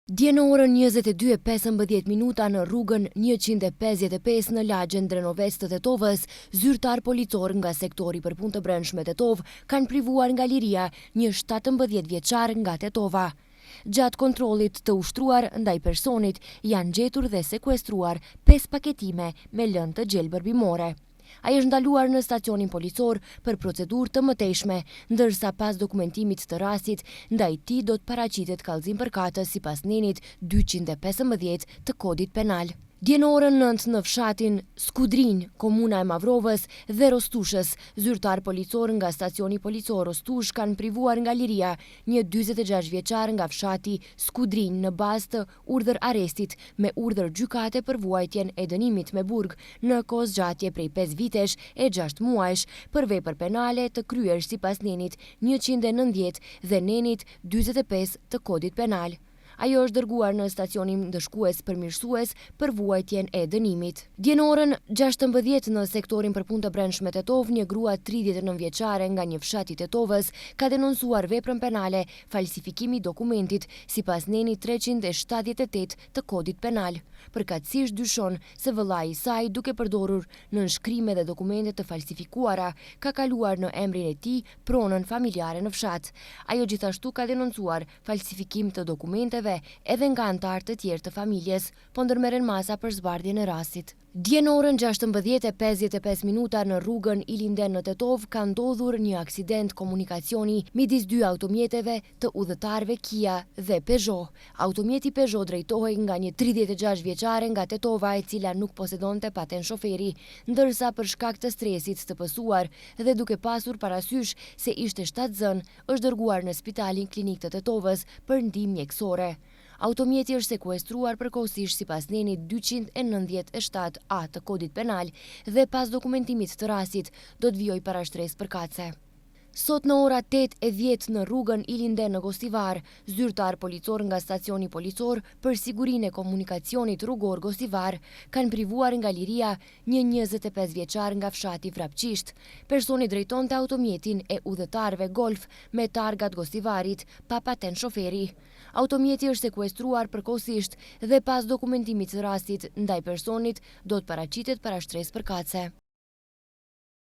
Dje në orën 22:15 në rrugën 155 në lagjen Drenovec të Tetovës, zyrtar policor nga sektori për punë të brendshme Tetov kanë privuar nga liria një 17 vjeçar nga Tetova. Gjatë kontrollit të ushtruar ndaj personit janë gjetur dhe sekuestruar 5 paketime me lënë të gjelbër bimore. Ai është ndaluar në stacionin policor për procedurë të mëtejshme, ndërsa pas dokumentimit të rastit, ndaj tij do të paraqitet kallëzim përkatës sipas nenit 215 të kodit penal. Dje në orën 9 në fshatin Skudrinj, komuna e Mavrovës dhe Rostushës, zyrtar policor nga stacioni policor Rostush kanë privuar nga liria një 46 vjeçar nga fshati Skudrinj në bazë të urdhër arrestit me urdhër gjykate për vuajtjen e dënimit me burg në kohë zgjatje prej 5 vitesh e 6 muajsh për vepër penale të kryer sipas nenit 190 dhe nenit 45 të kodit penal. Ajo është dërguar në stacionin ndëshkues përmirësues për vuajtjen e dënimit. Dje në orën 16 në sektorin për punë të brendshme Tetov, një grua 39 vjeçare nga një fshat i Tetovës ka denoncuar veprën penale falsifikimi dokumentit sipas nenit 378 të kodit penal. Përkatësisht dyshon se vëllai i saj, duke përdorur nënshkrime dhe dokumente të falsifikuara, ka kaluar në emrin e tij pronën familjare në fshat. Ajo gjithashtu ka denoncuar falsifikim të dokumenteve edhe nga anëtarë të tjerë të familjes, po ndërmerren masa për zbardhjen e rastit. Dje në orën 16:55 në rrugën Ilinden në Tetov ka ndodhur një aksident komunikacioni midis dy automjeteve të udhëtarëve Kia dhe Peugeot. Automjeti Peugeot drejtohej nga një 36 vjeçare nga Tetova e cila nuk posedonte patent shoferi, ndërsa për shkak të stresit të pësuar dhe duke pasur parasysh se ishte shtatzën, është dërguar në Spitalin Klinik të Tetovës për ndihmë mjekësore. Automjeti është sekuestruar përkohësisht sipas nenit 297 A të kodit penal dhe pas dokumentimit të rastit do të vijojë para shtresë përkatëse. Sot në ora 8:10 në rrugën Ilinden në Gostivar, zyrtar policor nga stacioni policor për sigurinë e komunikacionit rrugor Gostivar kanë privuar nga liria një 25 vjeçar nga fshati Vrapçisht. Personi drejtonte automjetin e udhëtarëve Golf me targat Gostivarit pa patent shoferi. Automjeti është sekuestruar përkohësisht dhe pas dokumentimit të rastit ndaj personit do të paraqitet para shtresë përkatëse.